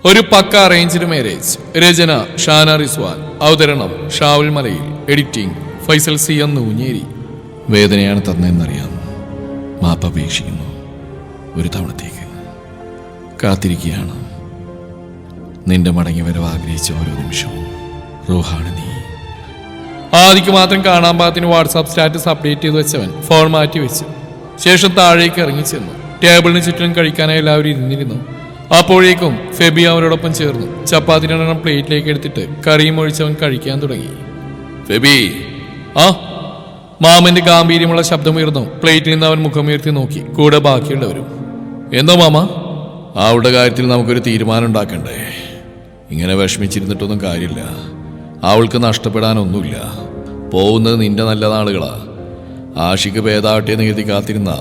ഒരു പക്ക arranged marriage. രചന ഷാന റിസ്വാൻ. അവതരണം ഷാവുൽ മലയിൽ. Editing Faisal C M Nooncheri. വേദനയാണ് തന്നെന്നറിയാം. മാപ്പപേക്ഷിക്കുന്നു. ഒരു തവണത്തേക്ക് കാത്തിരിക്കുകയാണ്. നിന്റെ മടങ്ങി വരവ് ആഗ്രഹിച്ച ഓരോ നിമിഷവും. റൂഹാണ് നീ. ആദിക്ക് മാത്രം കാണാൻ പാകത്തിന് വാട്സാപ്പ് സ്റ്റാറ്റസ് അപ്ഡേറ്റ് ചെയ്ത് വെച്ചവൻ ഫോൺ മാറ്റി വെച്ചു. ശേഷം താഴേക്ക് ഇറങ്ങിച്ചെന്നു. ടേബിളിന് ചുറ്റിനും കഴിക്കാനായി എല്ലാവരും ഇരുന്നിരുന്നു. അപ്പോഴേക്കും ഫെബി അവരോടൊപ്പം ചേർന്നു. ചപ്പാത്തി രണ്ടെണ്ണം പ്ലേറ്റിലേക്ക് എടുത്തിട്ട് കറിയും ഒഴിച്ചവൻ കഴിക്കാൻ തുടങ്ങി. ഫെബി, ആ മാമന്റെ ഗാംഭീര്യമുള്ള ശബ്ദമുയർന്നു. പ്ലേറ്റിൽ നിന്ന് അവൻ മുഖമുയർത്തി നോക്കി. കൂടെ ബാക്കിയുള്ളവരും. എന്തോ മാമ? അവളുടെ കാര്യത്തിൽ നമുക്കൊരു തീരുമാനം ഉണ്ടാക്കണ്ടേ? ഇങ്ങനെ വിഷമിച്ചിരുന്നിട്ടൊന്നും കാര്യമില്ല. അവൾക്ക് നഷ്ടപ്പെടാനൊന്നുമില്ല. പോകുന്നത് നിന്റെ നല്ല നാളുകളാ. ആഷിക്ക് ഭേദാവട്ടെ എന്ന് കരുതി കാത്തിരുന്ന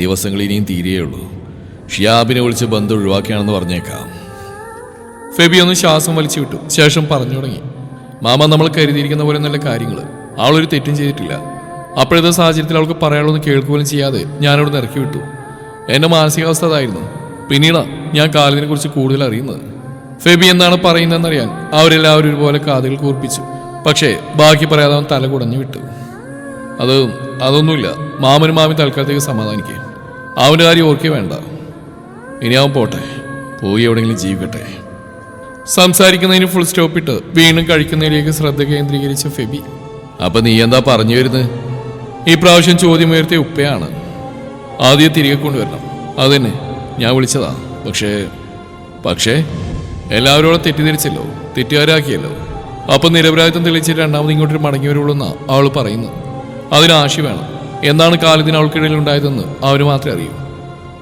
ദിവസങ്ങൾ ഇനിയും തീരെയുള്ളൂ. ഷിയാബിനെ വിളിച്ച് ബന്ധം ഒഴിവാക്കിയാണെന്ന് പറഞ്ഞേക്കാം. ഫെബി ഒന്ന് ശ്വാസം വലിച്ചു വിട്ടു. ശേഷം പറഞ്ഞു തുടങ്ങി. മാമ, നമ്മൾ കരുതിയിരിക്കുന്ന പോലെ നല്ല കാര്യങ്ങൾ. അവളൊരു തെറ്റും ചെയ്തിട്ടില്ല. അപ്പോഴത്തെ സാഹചര്യത്തിൽ അവൾക്ക് പറയാനുള്ളൊന്നും കേൾക്കുകയും ചെയ്യാതെ ഞാനവിടെ ഇറക്കി വിട്ടു. എൻ്റെ മാനസികാവസ്ഥ അതായിരുന്നു. പിന്നീടാ ഞാൻ കാലിനെ കുറിച്ച് കൂടുതൽ അറിയുന്നത്. ഫെബി എന്താണ് പറയുന്നതെന്നറിയാൻ അവരെല്ലാവരും ഒരുപോലെ കാതുകൾ കൂർപ്പിച്ചു. പക്ഷേ ബാക്കി പറയാതെ അവൻ തല കുടഞ്ഞു വിട്ടു. അതൊന്നുമില്ല. മാമനും മാമി തൽക്കാലത്തേക്ക് സമാധാനിക്കേ. അവൻ്റെ കാര്യം ഓർക്കേ വേണ്ട. ഇനി അവൻ പോട്ടെ, പോയി എവിടെയെങ്കിലും ജീവിക്കട്ടെ. സംസാരിക്കുന്നതിന് ഫുൾ സ്റ്റോപ്പ് ഇട്ട് വീണ്ടും കഴിക്കുന്നതിലേക്ക് ശ്രദ്ധ കേന്ദ്രീകരിച്ച ഫെബി. അപ്പൊ നീ എന്താ പറഞ്ഞു വരുന്നത്? ഈ പ്രാവശ്യം ചോദ്യമുയർത്തിയ ഉപ്പയാണ്. ആദ്യം തിരികെ കൊണ്ടുവരണം. അതന്നെ ഞാൻ വിളിച്ചതാ. പക്ഷേ എല്ലാവരോടും തെറ്റിദ്ധരിച്ചല്ലോ, തെറ്റുകാരാക്കിയല്ലോ. അപ്പൊ നിരപരാധിത്വം തെളിയിച്ചിട്ട് രണ്ടാമത് ഇങ്ങോട്ടൊരു മടങ്ങി വരുള്ളൂന്നാ അവൾ പറയുന്നത്. അതിന് ആശി വേണം. എന്താണ് കാലത്തിന് അവൾക്കിടയിൽ ഉണ്ടായതെന്ന് അവന് മാത്രമേ അറിയൂ.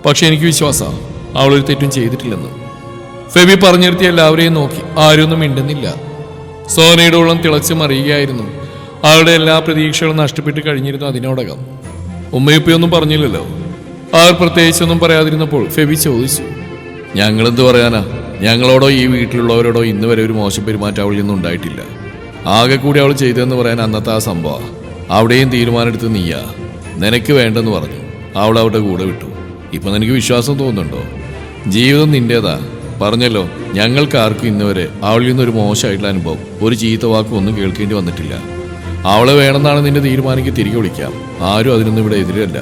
പക്ഷെ എനിക്ക് വിശ്വാസമാണ് അവളൊരു തെറ്റും ചെയ്തിട്ടില്ലെന്ന്. ഫെബി പറഞ്ഞു നിർത്തി എല്ലാവരെയും നോക്കി. ആരൊന്നും മിണ്ടുന്നില്ല. സോനയുടെ ഉള്ളം തിളച്ചു മറിയുകയായിരുന്നു. അവളുടെ എല്ലാ പ്രതീക്ഷകളും നഷ്ടപ്പെട്ട് കഴിഞ്ഞിരുന്നു അതിനോടകം. ഉമ്മയുപ്പയൊന്നും പറഞ്ഞില്ലല്ലോ. അവർ പ്രത്യേകിച്ചൊന്നും പറയാതിരുന്നപ്പോൾ ഫെബി ചോദിച്ചു, ഞങ്ങളെന്ത് പറയാനാ? ഞങ്ങളോടോ ഈ വീട്ടിലുള്ളവരോടോ ഇന്ന് വരെ ഒരു മോശം പെരുമാറ്റം അവളിൽ നിന്നും ഉണ്ടായിട്ടില്ല. ആകെ കൂടി അവൾ ചെയ്തതെന്ന് പറയാൻ അന്നത്തെ ആ സംഭവം. അവിടെയും തീരുമാനമെടുത്ത് നീയാ. നിനക്ക് വേണ്ടെന്ന് പറഞ്ഞു. അവൾ അവളുടെ കൂടെ വിട്ടു. ഇപ്പൊ നിനക്ക് വിശ്വാസം തോന്നുന്നുണ്ടോ? ജീവിതം നിന്റേതാ. പറഞ്ഞല്ലോ, ഞങ്ങൾക്ക് ആർക്കും ഇന്ന് വരെ അവളിൽ നിന്നൊരു മോശമായിട്ടുള്ള അനുഭവം, ഒരു ചീത്ത വാക്കും ഒന്നും കേൾക്കേണ്ടി വന്നിട്ടില്ല. അവളെ വേണമെന്നാണ് നിന്റെ തീരുമാനിക്ക് തിരികെ വിളിക്കാം. ആരും അതിനൊന്നും ഇവിടെ എതിരല്ല.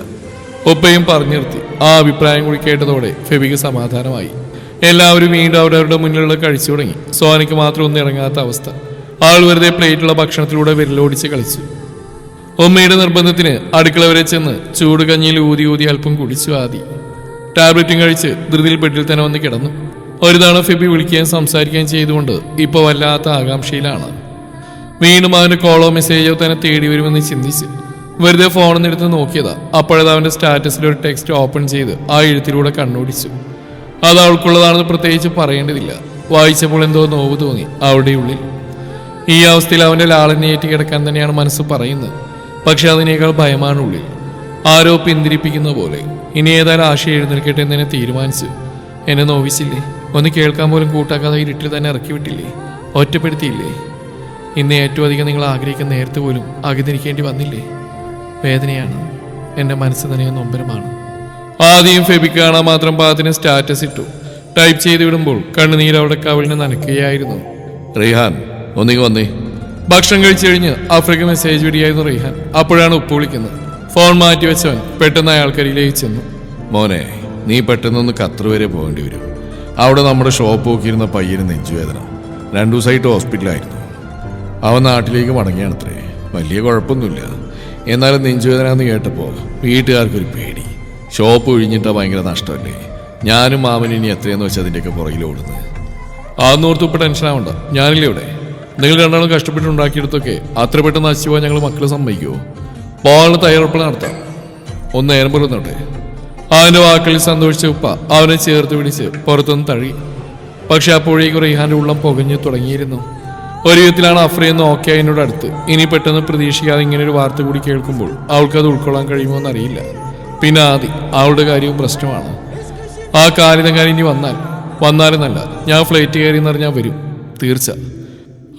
ഒപ്പയും പറഞ്ഞു നിർത്തി. ആ അഭിപ്രായം കൂടി കേട്ടതോടെ ഫെബിക്ക് സമാധാനമായി. എല്ലാവരും വീണ്ടും അവരവരുടെ മുന്നിലുള്ള കഴിച്ചു തുടങ്ങി. സോനയ്ക്ക് മാത്രം ഒന്നും ഇറങ്ങാത്ത അവസ്ഥ. ആൾ വെറുതെ പ്ലേറ്റുള്ള ഭക്ഷണത്തിലൂടെ വിരലോടിച്ച് കളിച്ചു. ഉമ്മയുടെ നിർബന്ധത്തിന് അടുക്കള വരെ ചെന്ന് ചൂട് കഞ്ഞിയിൽ ഊതി അല്പം കുടിച്ചു. ആദി ടാബ്ലറ്റും കഴിച്ച് ധൃതിയിൽ ബെഡിൽ തന്നെ വന്ന് കിടന്നു. ഒരു തവണ ഫെബി വിളിക്കുകയും സംസാരിക്കുകയും ചെയ്തുകൊണ്ട് ഇപ്പോൾ വല്ലാത്ത ആകാംക്ഷയിലാണ്. വീണ്ടും അവന്റെ കോളോ മെസ്സേജോ തന്നെ തേടി വരുമെന്ന് ചിന്തിച്ച് വെറുതെ ഫോണിനെടുത്ത് നോക്കിയതാ. അപ്പോഴത് അവന്റെ സ്റ്റാറ്റസിൽ ഒരു ടെക്സ്റ്റ് ഓപ്പൺ ചെയ്ത് ആ എഴുത്തിലൂടെ കണ്ണോടിച്ചു. അത് അവൾക്കുള്ളതാണെന്ന് പ്രത്യേകിച്ച് പറയേണ്ടതില്ല. വായിച്ചപ്പോൾ എന്തോ നോവ് തോന്നി അവളുടെ ഉള്ളിൽ. ഈ അവസ്ഥയിൽ അവന്റെ ലാളനെയേറ്റ് കിടക്കാൻ തന്നെയാണ് മനസ്സ് പറയുന്നത്. പക്ഷെ അതിനേക്കാൾ ഭയമാണ് ഉള്ളിൽ. ആരോ പിന്തിരിപ്പിക്കുന്ന പോലെ. ഇനി ഏതായാലും ആശ എഴുന്നേൽക്കട്ടെ എന്ന് തന്നെ തീരുമാനിച്ചു. എന്നെ നോവിച്ചില്ലേ? ഒന്ന് കേൾക്കാൻ പോലും കൂട്ടാക്കാതെ ഇരുട്ടിൽ തന്നെ ഇറക്കി വിട്ടില്ലേ? ഒറ്റപ്പെടുത്തിയില്ലേ? ഇന്ന് ഏറ്റവും അധികം നിങ്ങൾ ആഗ്രഹിക്കുന്ന നേരത്തെ പോലും അകന്നിരിക്കേണ്ടി വന്നില്ലേ? വേദനയാണ്. എൻ്റെ മനസ്സ് തന്നെ നൊമ്പരമാണ്. ആദ്യം ഫെബിക്ക് കാണാൻ മാത്രം പാകത്തിന് സ്റ്റാറ്റസ് ഇട്ടു. ടൈപ്പ് ചെയ്ത് വിടുമ്പോൾ കണ്ണുനീര് അവിടെ കവിളിന് നനയ്ക്കുകയായിരുന്നു. റെയ്ഹാൻ, ഒന്നിങ്ങ് വന്നേ. ഭക്ഷണം കഴിച്ചു കഴിഞ്ഞ് ആഫ്രിക്ക മെസ്സേജ് വിടിയായിരുന്നു റെയ്ഹാൻ. അപ്പോഴാണ് ഉപ്പ് വിളിക്കുന്നത്. ഫോൺ മാറ്റി വെച്ചവൻ പെട്ടെന്ന് അയാൾക്കരിയിലേക്ക് ചെന്നു. മോനെ, നീ പെട്ടെന്നൊന്ന് ഖത്തർ വരെ പോകേണ്ടി വരും. അവിടെ നമ്മുടെ ഷോപ്പ് നോക്കിയിരുന്ന പയ്യന് നെഞ്ചുവേദന. 2 ദിവസമായിട്ട് ഹോസ്പിറ്റലായിരുന്നു. അവൻ നാട്ടിലേക്ക് മടങ്ങിയാണത്രേ. വലിയ കുഴപ്പമൊന്നുമില്ല. എന്നാലും നെഞ്ചുവേദന എന്ന് കേട്ടപ്പോൾ വീട്ടുകാർക്കൊരു പേടി. ഷോപ്പ് ഒഴിഞ്ഞിട്ടാ ഭയങ്കര നഷ്ടമല്ലേ? ഞാനും മാമനും ഇനി എത്രയെന്ന് വെച്ചാൽ അതിൻ്റെയൊക്കെ പുറകിൽ ഓടുന്നത്. അതൊന്നോർത്ത് ഇപ്പം ടെൻഷൻ ആവണ്ട. ഞാനില്ലേ ഇവിടെ. നിങ്ങൾ രണ്ടാളും കഷ്ടപ്പെട്ടുണ്ടാക്കിയെടുത്തൊക്കെ അത്ര പെട്ടെന്ന് നശിച്ചു പോകാൻ ഞങ്ങൾ മക്കൾ സമ്മതിക്കുമോ? പോകാനുള്ള തയ്യാറെടുപ്പ് നടത്താം. ഒന്ന് നേരം പറയുന്നോട്ടെ. അവൻ്റെ വാക്കുകളിൽ സന്തോഷിച്ച ഉപ്പ അവനെ ചേർത്ത് പിടിച്ച് പുറത്തുനിന്ന് തഴി. പക്ഷെ അപ്പോഴേക്കും റെയ്ഹാന്റെ ഉള്ളം പുകഞ്ഞു തുടങ്ങിയിരുന്നു. ഒരു വിധത്തിലാണ് അഫ്രയെന്ന് ഓക്കെ അതിനോട് അടുത്ത്. ഇനി പെട്ടെന്ന് പ്രതീക്ഷിക്കാതെ ഇങ്ങനെ ഒരു വാർത്ത കൂടി കേൾക്കുമ്പോൾ അവൾക്കത് ഉൾക്കൊള്ളാൻ കഴിയുമോ എന്നറിയില്ല. പിന്നെ ആദി, അവളുടെ കാര്യവും പ്രശ്നമാണ്. ആ കാര്യം ഇനി വന്നാലെന്നല്ല, ഞാൻ ഫ്ലൈറ്റ് കയറി എന്നറിഞ്ഞാൽ വരും തീർച്ച.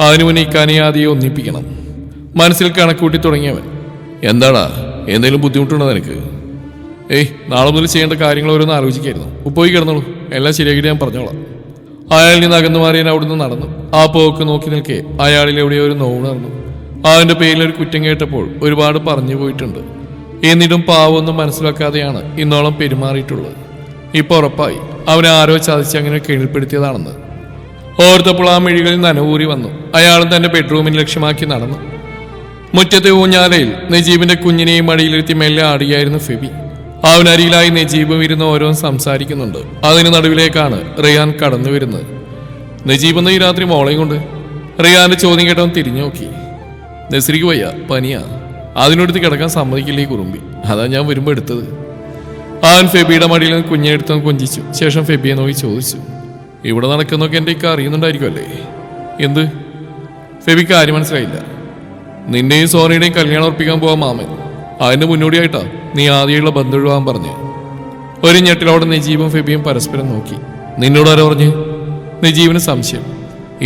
അതിനു മുന്നേ ഇക്കാനെ ആദിയെ ഒന്നിപ്പിക്കണം. മനസ്സിൽ കണക്കൂട്ടി തുടങ്ങിയവൻ. എന്താടാ, എന്തെങ്കിലും ബുദ്ധിമുട്ടുണ്ടോ നിനക്ക്? നാളെ മുതൽ ചെയ്യേണ്ട കാര്യങ്ങൾ ഓരോന്ന് ആലോചിക്കായിരുന്നു. പോയി കിടന്നോളൂ, എല്ലാം ശരിയാക്കിയിട്ട് ഞാൻ പറഞ്ഞോളാം. അയാളിൽ നിന്ന് അകന്നു മാറിയാൻ അവിടുന്ന് നടന്നു. ആ പോക്ക് നോക്കി നിൽക്കെ അയാളിൽ എവിടെയോ ഒരു നോവ് നടന്നു. അവന്റെ പേരിൽ ഒരു കുറ്റം കേട്ടപ്പോൾ ഒരുപാട് പറഞ്ഞു പോയിട്ടുണ്ട്. എന്നിട്ടും പാവമൊന്നും മനസ്സിലാക്കാതെയാണ് ഇന്നോളം പെരുമാറിയിട്ടുള്ളത്. ഇപ്പൊ ഉറപ്പായി അവനെ ആരോ ചതിച്ച് അങ്ങനെ കീഴ്പ്പെടുത്തിയതാണെന്ന് ഓർത്തപ്പോൾ ആ മിഴികളിൽ നനവൂറി വന്നു. അയാളും തന്റെ ബെഡ്റൂമിന് ലക്ഷ്യമാക്കി നടന്നു. മുറ്റത്തെ ഊഞ്ഞാലയിൽ നജീബിന്റെ കുഞ്ഞിനെയും മടിയിലിരുത്തി മെല്ലെ ആടുകയായിരുന്നു ഫെബി. അവനരിയിലായി നജീബും ഇരുന്ന് ഓരോന്ന് സംസാരിക്കുന്നുണ്ട്. അതിന് നടുവിലേക്കാണ് റിയാൻ കടന്നു വരുന്നത്. നജീബ് എന്ന ഈ രാത്രി മോളെയും കൊണ്ട്? റിയാന്റെ ചോദ്യം കേട്ടവൻ തിരിഞ്ഞു നോക്കി. നസ്രിക്ക് വയ്യ, പനിയാ, അതിനടുത്ത് കിടക്കാൻ സമ്മതിക്കില്ല ഈ കുറുമ്പി, അതാ ഞാൻ വരുമ്പോ എടുത്തത്. അവൻ ഫെബിയുടെ മടിയിൽ നിന്ന് കുഞ്ഞെടുത്തവൻ കൊഞ്ചിച്ചു. ശേഷം ഫെബിയെ നോക്കി ചോദിച്ചു, ഇവിടെ നടക്കുന്നൊക്കെ എൻ്റെ ഇക്ക അറിയുന്നുണ്ടായിരിക്കുമല്ലേ? എന്ത്? ഫെബിക്ക് കാര്യം മനസ്സിലായില്ല. നിന്റെയും സോനയുടെയും കല്യാണം ഉറപ്പിക്കാൻ പോവാൻ മാമൻ. അതിന്റെ മുന്നോടിയായിട്ടാ നീ ആദ്യമുള്ള ബന്ധം ഒഴിവാൻ പറഞ്ഞു. ഒരു ഞെട്ടിലോടെ നജീബും ഫെബിയും പരസ്പരം നോക്കി. നിന്നോട് ആരോ പറഞ്ഞു? നജീബിന് സംശയം.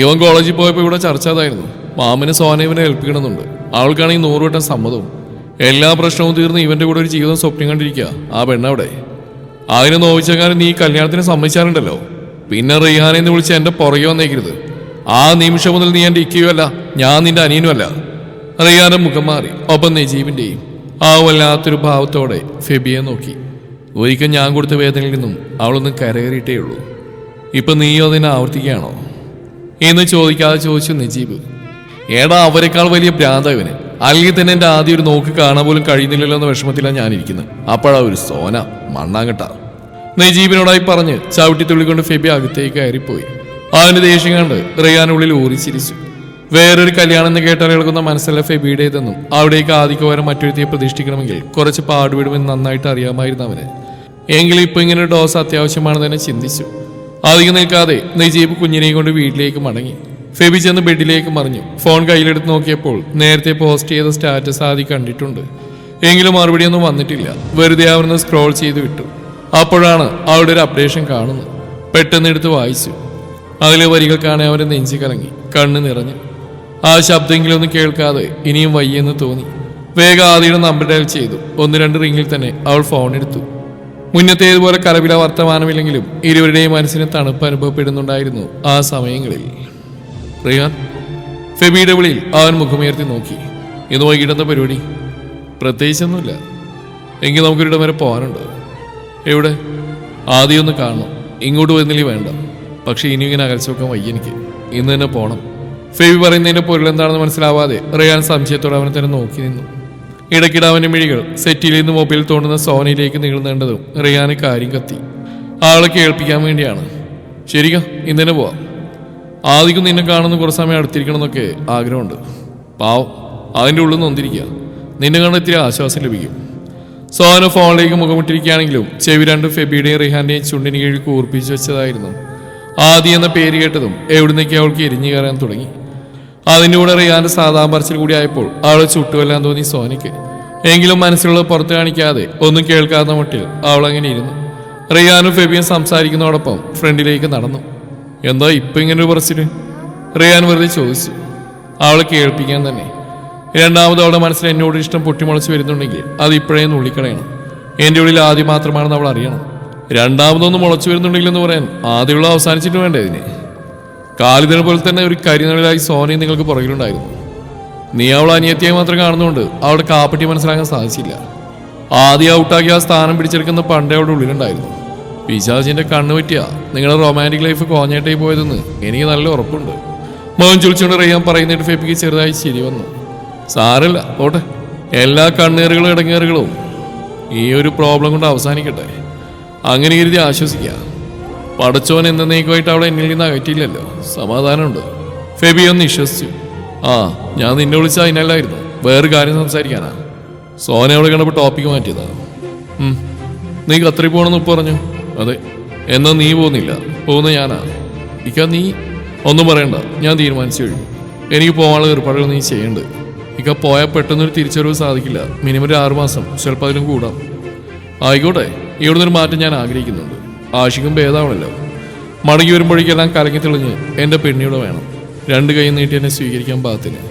ഇവൻ കോളേജിൽ പോയപ്പോൾ ഇവിടെ ചർച്ച അതായിരുന്നു. മാമന് സോന ഇവനെ ഏൽപ്പിക്കണമെന്നുണ്ട്. അവൾക്കാണെങ്കിൽ 100 വട്ടം സമ്മതവും. എല്ലാ പ്രശ്നവും തീർന്ന് ഇവന്റെ കൂടെ ഒരു ജീവിതം സ്വപ്നം കണ്ടിരിക്കുക ആ പെണ്ണവിടെ. അതിനെ നോവിച്ചെങ്ങാനും നീ കല്യാണത്തിന് സമ്മതിച്ചാറുണ്ടല്ലോ. പിന്നെ റിഹാനെന്ന് വിളിച്ച് എന്റെ പുറകെ വന്നേക്കരുത്. ആ നിമിഷം മുതൽ നീ എന്റെ ഇക്കയുമല്ല, ഞാൻ നിന്റെ അനിയനുമല്ല. റിയാന്റെ മുഖം മാറി. ഒപ്പം നജീബിന്റെയും. ആ വല്ലാത്തൊരു ഭാവത്തോടെ ഫെബിയെ നോക്കി. ഒരിക്കൽ ഞാൻ കൊടുത്ത വേദനയിൽ നിന്നും അവളൊന്നും കരകയറിയിട്ടേ ഉള്ളൂ. ഇപ്പൊ നീയോ അതിനെ ആവർത്തിക്കുകയാണോ എന്ന് ചോദിക്കാതെ ചോദിച്ചു നജീബ്. ഏടാ, അവരെക്കാൾ വലിയ ഭ്രാന്ത ഇവന്. അല്ലെങ്കിൽ തന്നെ എന്റെ ആദ്യം ഒരു നോക്ക് കാണാൻ പോലും കഴിയുന്നില്ലല്ലോ എന്ന വിഷമത്തിലാണ് ഞാനിരിക്കുന്നത്. അപ്പോഴാ ഒരു സോന മണ്ണാങ്കട്ട നജീബിനോടായി പറഞ്ഞ് ചവിട്ടിത്തുള്ളിക്കൊണ്ട് ഫെബി അകത്തേക്ക് കയറിപ്പോയി. അവന്റെ ദേഷ്യം കണ്ട് റിയാനുള്ളിൽ ഊറിച്ചിരിച്ചു. വേറൊരു കല്യാണം എന്ന് കേട്ടാൽ കേൾക്കുന്ന മനസ്സല്ല ഫെബിയുടേതെന്നും അവിടേക്ക് ആദിക്ക് പകരം മറ്റൊരുത്തിയെ പ്രതിഷ്ഠിക്കണമെങ്കിൽ കുറച്ച് പാടുപെടുമെന്ന് നന്നായിട്ട് അറിയാമായിരുന്നു അവന്. എങ്കിലും ഇപ്പൊ ഇങ്ങനെ ഒരു ഡോസ് അത്യാവശ്യമാണെന്ന് തന്നെ ചിന്തിച്ചു. അധികം നിൽക്കാതെ നജീബ് കുഞ്ഞിനെയും കൊണ്ട് വീട്ടിലേക്ക് മടങ്ങി. ഫെബി ചെന്ന് ബെഡിലേക്ക് മറിഞ്ഞു. ഫോൺ കയ്യിലെടുത്ത് നോക്കിയപ്പോൾ നേരത്തെ പോസ്റ്റ് ചെയ്ത സ്റ്റാറ്റസ് ആദ്യം കണ്ടിട്ടുണ്ട്. എങ്കിലും മറുപടിയൊന്നും വന്നിട്ടില്ല. വെറുതെ അവിടുന്ന് സ്ക്രോൾ ചെയ്ത് വിട്ടു. അപ്പോഴാണ് അവളുടെ ഒരു അപ്ഡേഷൻ കാണുന്നത്. പെട്ടെന്ന് എടുത്ത് വായിച്ചു. അതിലെ വരികൾ കാണാൻ അവന്റെ നെഞ്ചി കലങ്ങി, കണ്ണ് നിറഞ്ഞു. ആ ശബ്ദമെങ്കിലും ഒന്നും കേൾക്കാതെ ഇനിയും വയ്യെന്ന് തോന്നി. വേഗം ആദ്യയുടെ നമ്പർ ഡയൽ ചെയ്തു. 1-2 റിംഗിൽ തന്നെ അവൾ ഫോൺ എടുത്തു. മുന്നത്തേതുപോലെ കലപില വർത്തമാനമില്ലെങ്കിലും ഇരുവരുടെയും മനസ്സിന് തണുപ്പ് അനുഭവപ്പെടുന്നുണ്ടായിരുന്നു ആ സമയങ്ങളിൽ. റിയാൻ, ഫെബിയുടെ വിളിയിൽ അവൻ മുഖമുയർത്തി നോക്കി. ഇന്ന് വൈകിട്ടെന്താ പരിപാടി? പ്രത്യേകിച്ചൊന്നുമില്ല. എങ്കിൽ നമുക്കൊരിടം വരെ പോകാനുണ്ട്. എവിടെ? ആദ്യം ഒന്ന് കാണണം. ഇങ്ങോട്ട് വരുന്നില്ല വേണ്ട. പക്ഷെ ഇനി ഇങ്ങനെ അകൽച്ച വെക്കാൻ വയ്യ എനിക്ക്. ഇന്ന് തന്നെ പോകണം. ഫെബി പറയുന്നതിന്റെ പൊരുൾ എന്താണെന്ന് മനസ്സിലാവാതെ റിയാൻ സംശയത്തോടെ അവനെ തന്നെ നോക്കി നിന്നു. ഇടയ്ക്കിടെ അവന്റെ മിഴികൾ സെറ്റിൽ നിന്ന് മൊബൈൽ തോണ്ടുന്ന സോനയിലേക്ക് നീളുന്നേണ്ടതും റിയാന് കാര്യം കത്തി. ആളെ കേൾപ്പിക്കാൻ വേണ്ടിയാണ്. ശരിക്കും ഇന്ന് തന്നെ പോവാം. ആദ്യം നിന്നെ കാണുന്ന കുറച്ച് സമയം അടുത്തിരിക്കണം എന്നൊക്കെ ആഗ്രഹമുണ്ട്. പാവം, അതിൻ്റെ ഉള്ളിൽ നൊന്തിരിക്കുക. നിന്നെ കാണാൻ ഇത്തിരി ആശ്വാസം ലഭിക്കും. സോന ഫോണിലേക്ക് മുഖമിട്ടിരിക്കുകയാണെങ്കിലും ചെവി രണ്ടും ഫെബിയുടെയും റിഹാന്റെയും ചുണ്ടിന് കീഴിൽ കൂർപ്പിച്ചു വെച്ചതായിരുന്നു. ആദി എന്ന പേര് കേട്ടതും എവിടുന്നേക്ക് അവൾക്ക് എരിഞ്ഞു കയറാൻ തുടങ്ങി. അതിൻ്റെ കൂടെ റിയാന്റെ സാധാരണ പറച്ചിൽ കൂടി ആയപ്പോൾ അവളെ ചുട്ടുകൊല്ലാൻ തോന്നി സോനയ്ക്ക്. എങ്കിലും മനസ്സിലുള്ളത് പുറത്ത് കാണിക്കാതെ ഒന്നും കേൾക്കാത്ത മട്ടിൽ അവൾ അങ്ങനെ ഇരുന്നു. റിയാനും ഫെബിയും സംസാരിക്കുന്നതോടൊപ്പം ഫ്രണ്ടിലേക്ക് നടന്നു. എന്താ ഇപ്പൊ ഇങ്ങനൊരു പറച്ചില്? റിയാൻ വെറുതെ ചോദിച്ചു. അവളെ കേൾപ്പിക്കാൻ തന്നെ. രണ്ടാമത് അവളുടെ മനസ്സിൽ എന്നോട് ഇഷ്ടം പൊട്ടിമുളച്ച് വരുന്നുണ്ടെങ്കിൽ അത് ഇപ്പോഴേ നുള്ളിക്കളയണം. എൻ്റെ ഉള്ളിൽ ആദ്യം മാത്രമാണെന്ന് അവൾ അറിയണം. രണ്ടാമതൊന്ന് മുളച്ചു വരുന്നുണ്ടെങ്കിൽ എന്ന് പറയാൻ ആദ്യമുള്ള അവസാനിച്ചിട്ട് വേണ്ടേ ഇതിന്? കാലിതനെ പോലെ തന്നെ ഒരു കരിനിഴലായി സോനയും നിങ്ങൾക്ക് പുറകിലുണ്ടായിരുന്നു. നീ അവളെ അനിയത്തിയായി മാത്രം കാണുന്നതുകൊണ്ട് അവളുടെ കാപ്പറ്റി മനസ്സിലാക്കാൻ സാധിച്ചില്ല. ആദ്യം ഔട്ടാക്കി ആ സ്ഥാനം പിടിച്ചെടുക്കുന്ന പണ്ടേ അവളുടെ ഉള്ളിലുണ്ടായിരുന്നു. പിശാചിന്റെ കണ്ണു പറ്റിയാ നിങ്ങളുടെ റൊമാൻറ്റിക് ലൈഫ് കോഞ്ഞേട്ടായി പോയതെന്ന് എനിക്ക് നല്ല ഉറപ്പുണ്ട്. മോൻ ചുളിച്ചുകൊണ്ട് റിയാൻ പറയുന്നിട്ട് ഫെബിക്ക് ചെറുതായി ചിരി വന്നു. സാരല്ല, പോട്ടെ. എല്ലാ കണ്ണേറുകളും ഇടങ്ങേറുകളും ഈ ഒരു പ്രോബ്ലം കൊണ്ട് അവസാനിക്കട്ടെ. അങ്ങനെ കരുതി ആശ്വസിക്കുക. പടച്ചോൻ എന്നേക്കുമായിട്ട് അവളെ എന്നിൽ നിന്ന് അകറ്റിയില്ലല്ലോ, സമാധാനമുണ്ട്. ഫെബി ഒന്ന് വിശ്വസിച്ചു. ആ, ഞാൻ നിന്നെ വിളിച്ചാൽ അതിനല്ലായിരുന്നു, വേറെ കാര്യം സംസാരിക്കാനാ. സോന അവളെ കണ്ടപ്പോൾ ടോപ്പിക്ക് മാറ്റിയതാ. നീ ഖത്തറി പോകണമെന്ന് ഉപ്പ് പറഞ്ഞു. അതെ. എന്നാ നീ പോകുന്നില്ല? പോകുന്ന ഞാനാ. ഇക്ക നീ ഒന്നും പറയണ്ട, ഞാൻ തീരുമാനിച്ചു കഴിഞ്ഞു. എനിക്ക് പോകാനുള്ള ഏർപ്പാടുകൾ നീ ചെയ്യേണ്ടത്. ഇക്ക പോയാൽ പെട്ടെന്നൊരു തിരിച്ചറിവ് സാധിക്കില്ല. മിനിമം ഒരു 6 മാസം, ചിലപ്പോൾ അതിലും കൂടാം. ആയിക്കോട്ടെ, ഇവിടുന്ന് ഒരു മാറ്റം ഞാൻ ആഗ്രഹിക്കുന്നുണ്ട്. ആശിക്കും ഭേദമാണല്ലോ. മടങ്ങി വരുമ്പോഴേക്കെല്ലാം കലങ്ങി തെളിഞ്ഞ് എൻ്റെ പെണ്ണിയുടെ വേണം. 2 കൈ നീട്ടി എന്നെ സ്വീകരിക്കാൻ പാകത്തിന്.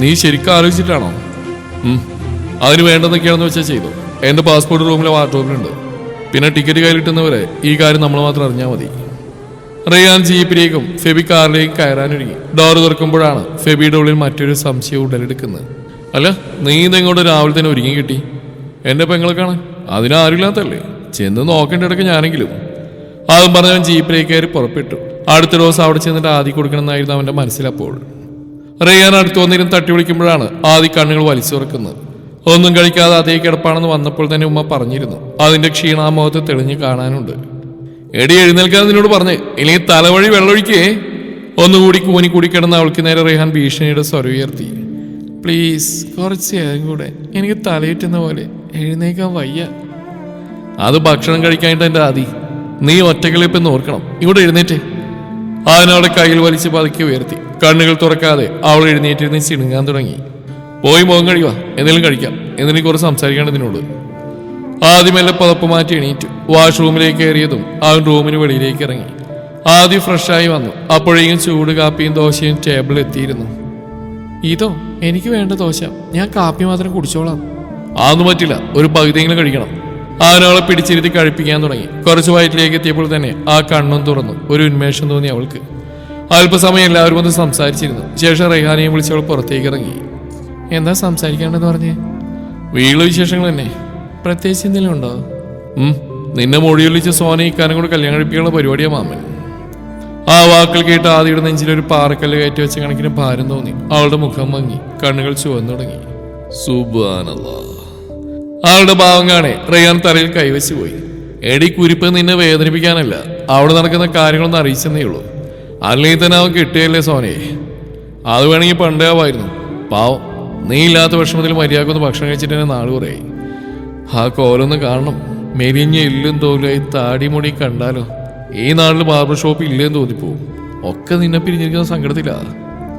നീ ശരിക്കും ആലോചിച്ചിട്ടാണോ? അതിന് വേണ്ടെന്നൊക്കെയാണെന്ന് വെച്ചാൽ ചെയ്തു. എൻ്റെ പാസ്പോർട്ട് റൂമിലെ വാർഡ്രോബിലുണ്ട്. പിന്നെ ടിക്കറ്റ് കയ്യിലിട്ടുന്നവരെ ഈ കാര്യം നമ്മൾ മാത്രം അറിഞ്ഞാൽ മതി. റയാൻ ജീപ്പിലേക്കും ഫെബി കാറിലേക്കും കയറാനൊരുങ്ങി. ഡോർ തുറക്കുമ്പോഴാണ് ഫെബിയുടെ ഉള്ളിൽ മറ്റൊരു സംശയം ഉടലെടുക്കുന്നത്. അല്ല, നീ ഇതെങ്ങോട്ട് രാവിലെ തന്നെ ഒരുങ്ങി കിട്ടി? എന്റെ പെങ്ങളെ കാണാൻ അതിനാരുമില്ലാത്തല്ലേ? ചെന്ന് നോക്കേണ്ട ഇടയ്ക്ക് ഞാനെങ്കിലും. അതും പറഞ്ഞവൻ ജീപ്പിലേക്ക് കയറി പുറപ്പെട്ടു. അടുത്ത ദിവസം അവിടെ ചെന്നിട്ട് ആദി കൊടുക്കണമെന്നായിരുന്നു അവന്റെ മനസ്സിലപ്പോൾ. റയാൻ അടുത്ത് വന്നിരുന്ന് തട്ടി വിളിക്കുമ്പോഴാണ് ആദി കണ്ണുകൾ വലിച്ചു തുറക്കുന്നത്. ഒന്നും കഴിക്കാതെ അതേ കിടപ്പാണെന്ന് വന്നപ്പോൾ തന്നെ ഉമ്മ പറഞ്ഞിരുന്നു. അതിന്റെ ക്ഷീണ ആ മുഖത്ത് തെളിഞ്ഞ് കാണാനുണ്ട്. എടി, എഴുന്നേൽക്കാൻ നിന്നോട് പറഞ്ഞേ, ഇല്ലെങ്കിൽ തലവഴി വെള്ളമൊഴിക്കേ. ഒന്നുകൂടി കൂനിക്കൂടി കിടന്ന് അവൾക്ക് നേരെ റെഹാൻ ഭീഷണിയുടെ സ്വരം ഉയർത്തി. പ്ലീസ്, കുറച്ച് നേരം കൂടെ, എനിക്ക് തലയിട്ടുന്ന പോലെ എഴുന്നേക്കാൻ വയ്യ. അത് ഭക്ഷണം കഴിക്കാനായിട്ട് എൻ്റെ ആദി, നീ ഒറ്റകളിപ്പെന്ന് ഓർക്കണം. ഇവിടെ എഴുന്നേറ്റ്. അവനവളെ കയ്യിൽ വലിച്ച് പതുക്കി ഉയർത്തി. കണ്ണുകൾ തുറക്കാതെ അവൾ എഴുന്നേറ്റിരുന്ന് ചിണുങ്ങാൻ തുടങ്ങി. പോയി മുഖം കഴിയുക, എന്തെങ്കിലും കഴിക്കാം. എന്തെങ്കിലും കുറച്ച് സംസാരിക്കേണ്ടതിനോട്. ആദ്യമല്ല പുതപ്പ് മാറ്റി എണീറ്റു. വാഷ്റൂമിലേക്ക് കയറിയതും അവൻ റൂമിന് വെളിയിലേക്ക് ഇറങ്ങി. ആദ്യം ഫ്രഷായി വന്നു. അപ്പോഴേക്കും ചൂട് കാപ്പിയും ദോശയും ടേബിളിൽ എത്തിയിരുന്നു. ഇതോ എനിക്ക് വേണ്ട ദോശ, ഞാൻ കാപ്പി മാത്രം കുടിച്ചോളാം. അതൊന്നും പറ്റില്ല, ഒരു പകുതിയെങ്കിലും കഴിക്കണം. അവനവളെ പിടിച്ചിരുത്തി കഴിപ്പിക്കാൻ തുടങ്ങി. കുറച്ച് വയറ്റിലേക്ക് എത്തിയപ്പോൾ തന്നെ ആ കണ്ണും തുറന്നു. ഒരു ഉന്മേഷം തോന്നി അവൾക്ക്. അല്പസമയം എല്ലാവരും ഒന്ന് സംസാരിച്ചിരുന്നു. ശേഷം റെഹാനെയും വിളിച്ച് അവൾ പുറത്തേക്ക് ഇറങ്ങി. എന്താ സംസാരിക്കാണ്ടെന്ന് പറഞ്ഞേ? വീട്ടിലെ വിശേഷങ്ങൾ തന്നെ. പ്രത്യേകിച്ച് എന്തെങ്കിലും ഉണ്ടോ? നിന്നെ മൊഴിയൊലിച്ച് സോനെ ഇക്കാനും കൂടെ കല്യാണം കഴിപ്പിക്കാനുള്ള പരിപാടിയാ മാമൻ. ആ വാക്കുകൾ കേട്ട് ആദ്യയുടെ നെഞ്ചിലൊരു പാറക്കല്ല് കയറ്റി വെച്ച കണക്കിന് ഭാരം തോന്നി. അവളുടെ മുഖം മങ്ങി, കണ്ണുകൾ ചുവന്നു തുടങ്ങി. സുബ്ഹാനല്ലാഹ്. അവളുടെ ഭാവം കാണെ റയാൻ തലയിൽ കൈവച്ചു പോയി. എടി കുരിപ്പ് നിന്നെ വേദനിപ്പിക്കാനല്ല, അവിടെ നടക്കുന്ന കാര്യങ്ങളൊന്നും അറിയിച്ചെന്നേ ഉള്ളൂ. അല്ലെങ്കിൽ തന്നെ അവൻ കിട്ടുകയല്ലേ സോനെ. അത് വേണമെങ്കിൽ പണ്ടേ ആവായിരുന്നു. പാവം, നീ ഇല്ലാത്ത വിഷമത്തിൽ മര്യാദക്കൊന്ന് ഭക്ഷണം കഴിച്ചിട്ട് തന്നെ നാള് കുറേ. ആ കോലൊന്ന് കാണണം. മെലിഞ്ഞ എല്ലും തോലായി താടിമുടി കണ്ടാലോ. ഈ നാട്ടിൽ ബാർബർ ഷോപ്പ് ഇല്ലേന്ന് തോന്നിപ്പോവും. ഒക്കെ നിന്നെ പിരിഞ്ഞിരിക്കുന്ന സങ്കടത്തിലാ.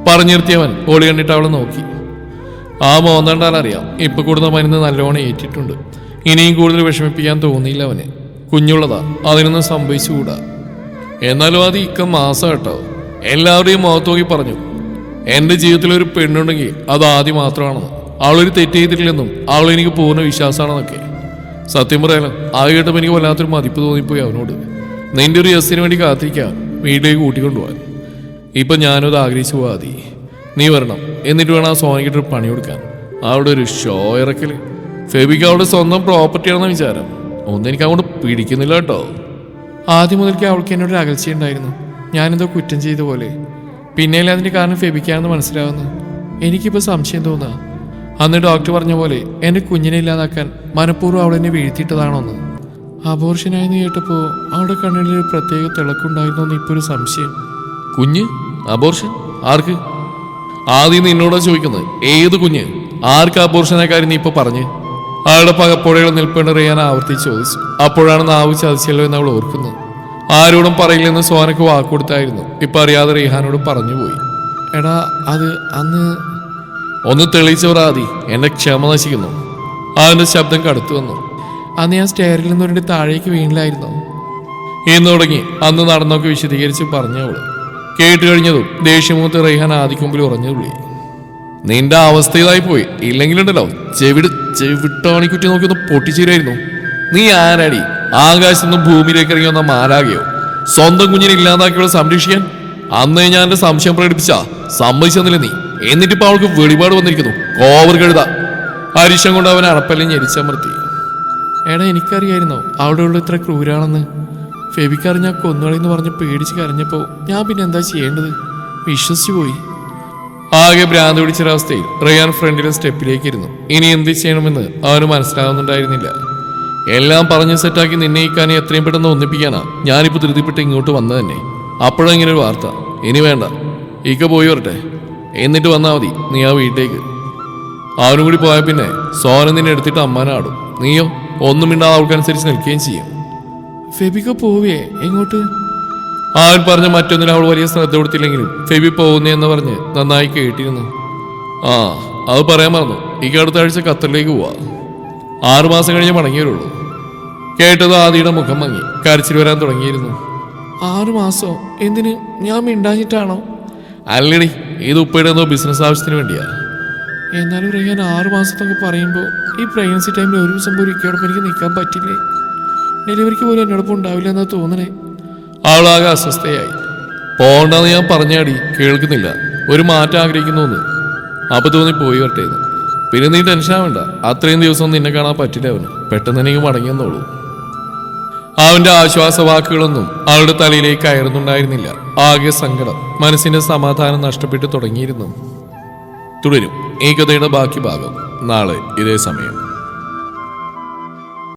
പറഞ്ഞു നിർത്തിയവൻ ഓളി കണ്ടിട്ട് അവളെ നോക്കി. ആ മോന്തണ്ടാലറിയാം, ഇപ്പൊ കൂടുന്ന മരുന്ന് നല്ലോണം ഏറ്റിട്ടുണ്ട്. ഇനിയും കൂടുതൽ വിഷമിപ്പിക്കാൻ തോന്നിയില്ല അവന്. കുഞ്ഞുള്ളതാ, അതിനൊന്നും സംഭവിച്ചുകൂടാ. എന്നാലും അത് ഇക്ക മാസം കേട്ടോ. എല്ലാവരുടെയും മുഖത്ത് നോക്കി പറഞ്ഞു, എന്റെ ജീവിതത്തിൽ ഒരു പെണ്ണുണ്ടെങ്കിൽ അത് ആദ്യം മാത്രമാണെന്ന്. അവളൊരു തെറ്റ് ചെയ്തിട്ടില്ലെന്നും അവൾ എനിക്ക് പൂർണ്ണ വിശ്വാസമാണെന്നൊക്കെ. സത്യം പറയാലോ, അത് കേട്ടപ്പോൾ എനിക്ക് വല്ലാത്തൊരു മതിപ്പ് തോന്നിപ്പോയി അവനോട്. നിന്റെ ഒരു യസ്സിന് വേണ്ടി കാത്തിരിക്കാം, വീട്ടിലേക്ക് കൂട്ടിക്കൊണ്ടുപോകാൻ. ഇപ്പൊ ഞാനത് ആഗ്രഹിച്ചു പോവാതി. നീ വരണം, എന്നിട്ട് വേണം ആ സോനയ്ക്കിട്ട് ഒരു പണി കൊടുക്കാൻ. അവിടെ ഒരു ഷോ ഇറക്കല്. ഫെബിക്ക് അവളുടെ സ്വന്തം പ്രോപ്പർട്ടിയാണെന്ന വിചാരം. ഒന്നും എനിക്ക് അങ്ങോട്ട് പിടിക്കുന്നില്ല കേട്ടോ. ആദ്യം മുതൽക്ക് അവൾക്ക് എന്നോടൊരു അകൽച്ചയുണ്ടായിരുന്നു. ഞാനെന്തോ കുറ്റം ചെയ്ത പോലെ. പിന്നെയല്ലേ അതിന്റെ കാരണം ഫെബിക്കാണെന്ന് മനസ്സിലാവുന്നു. എനിക്കിപ്പോൾ സംശയം തോന്നുക, അന്ന് ഡോക്ടർ പറഞ്ഞ പോലെ എന്റെ കുഞ്ഞിനെ ഇല്ലാതാക്കാൻ മനഃപൂർവ്വം അവൾ എന്നെ വീഴ്ത്തിയിട്ടതാണോന്ന്. അബോർഷനായെന്ന് കേട്ടപ്പോൾ അവളുടെ കണ്ണിൽ ഒരു പ്രത്യേക തിളക്കുണ്ടായിരുന്നോന്ന് ഇപ്പോൾ ഒരു സംശയം. കുഞ്ഞ്? അബോർഷൻ? ആർക്ക്? ആദ്യം നിന്നോടാ ചോദിക്കുന്നത്. ഏത് കുഞ്ഞ്? ആർക്ക് അബോർഷനെ കാര്യം നീ ഇപ്പൊ പറഞ്ഞ്? അവളുടെ പകപ്പോഴകൾ നിൽപ്പേണ്ട റിയാൻ ആവർത്തിച്ച് ചോദിച്ചു. അപ്പോഴാണ് നാവ് ചതിച്ചല്ലോ എന്ന് അവൾ ഓർക്കുന്നത്. ആരോടും പറയില്ലെന്ന് സോനക്ക് വാക്കുകൊടുത്തായിരുന്നു. ഇപ്പൊ അറിയാതെ റിഹാനോട് പറഞ്ഞുപോയി. എടാ, അത് അന്ന് ഒന്ന് തെളിയിച്ചവർ ആദി, എന്റെ ക്ഷമ നശിക്കുന്നു. അവന്റെ ശബ്ദം കടുത്തു വന്നു. അന്ന് ഞാൻ സ്റ്റെയറിൽ നിന്നൊരു താഴേക്ക് വീണില്ലായിരുന്നോ എന്ന് തുടങ്ങി അന്ന് നടന്നൊക്കെ വിശദീകരിച്ച് പറഞ്ഞവള്. കേട്ട് കഴിഞ്ഞതും ദേഷ്യമൂത്ത് റെയ്ഹാൻ ആദിക്ക് മുമ്പിൽ ഉറഞ്ഞു തുള്ളി. നിന്റെ അവസ്ഥ ഇതായി പോയി. ഇല്ലെങ്കിലുണ്ടല്ലോ ചെവിട്ടാണിക്കുറ്റി നോക്കി ഒന്ന് പൊട്ടിച്ചേരായിരുന്നു. നീ ആരാടി? ആകാശത്തുനിന്നും ഭൂമിയിലേക്ക് ഇറങ്ങി വന്ന മാലാകയോ? സ്വന്തം കുഞ്ഞിനെ ഇല്ലാതാക്കിയവളെ സംരക്ഷിക്കാൻ അന്ന് ഞാൻ എന്റെ സംശയം പ്രകടിപ്പിച്ചാ സമ്മതിച്ചെന്നില്ല നീ. എന്നിട്ടിപ്പോ അവൾക്ക് വെളിപാട് വന്നിരിക്കുന്നു. കോവർ കഴുത. അരിശം കൊണ്ട് അവൻ അറപ്പല്ലേ ഞെരിച്ചമർത്തി. എടാ, എനിക്കറിയായിരുന്നോ അവിടെ ഉള്ള ഇത്ര ക്രൂരാണെന്ന്? ഫെബിക്കറിഞ്ഞാൽ കൊന്നുകളെന്ന് പറഞ്ഞ് പേടിച്ച് കരഞ്ഞപ്പോ ഞാൻ പിന്നെ എന്താ ചെയ്യേണ്ടത്? വിശ്വസിച്ചു പോയി. ആകെ ഭ്രാന്ത് പിടിച്ചൊരവസ്ഥയിൽ റയാൻ ഫ്രണ്ടിലെ സ്റ്റെപ്പിലേക്ക് ഇരുന്നു. ഇനി എന്ത് ചെയ്യണമെന്ന് അവന് മനസ്സിലാവുന്നുണ്ടായിരുന്നില്ല. എല്ലാം പറഞ്ഞ് സെറ്റാക്കി നിന്നയിക്കാനെ എത്രയും പെട്ടെന്ന് ഒന്നിപ്പിക്കാനാ ഞാനിപ്പോൾ ധൃതിപ്പെട്ട് ഇങ്ങോട്ട് വന്നത് തന്നെ. അപ്പോഴെങ്ങനെ ഒരു വാർത്ത. ഇനി വേണ്ട, ഇക്ക പോയി വരട്ടെ, എന്നിട്ട് വന്നാൽ മതി നീ ആ വീട്ടിലേക്ക്. അവനും കൂടി പോയ പിന്നെ സോന നിന്നെ എടുത്തിട്ട് അമ്മാനാടും. നീയോ ഒന്നും മിണ്ടാതെ അവൾക്കനുസരിച്ച് നിൽക്കുകയും ചെയ്യും. ഫെബിക്ക പോവേ എങ്ങോട്ട്? അവൻ പറഞ്ഞ മറ്റൊന്നിനും അവൾ വലിയ ശ്രദ്ധ കൊടുത്തില്ലെങ്കിലും ഫെബി പോകുന്നേന്ന് പറഞ്ഞ് നന്നായി കേട്ടിരുന്നു. അത് പറയാൻ മറന്നു. ഈ അടുത്ത ആഴ്ച ഖത്തറിലേക്ക് പോവാ. 6 മാസം കഴിഞ്ഞ് മടങ്ങി വരുള്ളൂ. കേട്ടത് ആദിയുടെ മുഖം മങ്ങി. കരച്ചിൽ വരാൻ തുടങ്ങിയിരുന്നു. 6 മാസോ? എന്തിന്? ഞാൻ മിണ്ടാഞ്ഞിട്ടാണോ? അല്ലടി, ഇത് ഉപ്പയുടെ എന്തോ ബിസിനസ് ആവശ്യത്തിന് വേണ്ടിയാ. എന്നാലും റെയ്യാൻ 6 മാസത്തൊക്കെ പറയുമ്പോൾ ഈ പ്രഗ്നൻസി ടൈമിൽ ഒരു ദിവസം പോലും ഇക്കയോടൊപ്പം എനിക്ക് നിൽക്കാൻ പറ്റില്ലേ? ഡെലിവറിക്ക് പോലും എന്നോടൊപ്പം ഉണ്ടാവില്ല എന്നാ തോന്നണേ. അവളാകെ അസ്വസ്ഥയായി. പോണ്ടെന്ന് ഞാൻ പറഞ്ഞാടി, കേൾക്കുന്നില്ല. ഒരു മാറ്റം ആഗ്രഹിക്കുന്നു. അപ്പൊ തോന്നി പോയി വരട്ടേന്ന്. പിന്നെ നീ ടെൻഷൻ ആവണ്ട, അത്രയും ദിവസം നിന്നെ കാണാൻ പറ്റില്ല അവന്. പെട്ടെന്ന് എനിക്ക് മടങ്ങിയെന്നുള്ളൂ. അവന്റെ ആശ്വാസവാക്കുകളൊന്നും അവളുടെ തലയിലേക്ക് കയറുന്നുണ്ടായിരുന്നില്ല. ആകെ സങ്കടം, മനസ്സിന്റെ സമാധാനം നഷ്ടപ്പെട്ടു തുടങ്ങിയിരുന്നു. തുടരും ഈ കഥയുടെ ബാക്കി ഭാഗം നാളെ ഇതേ സമയം.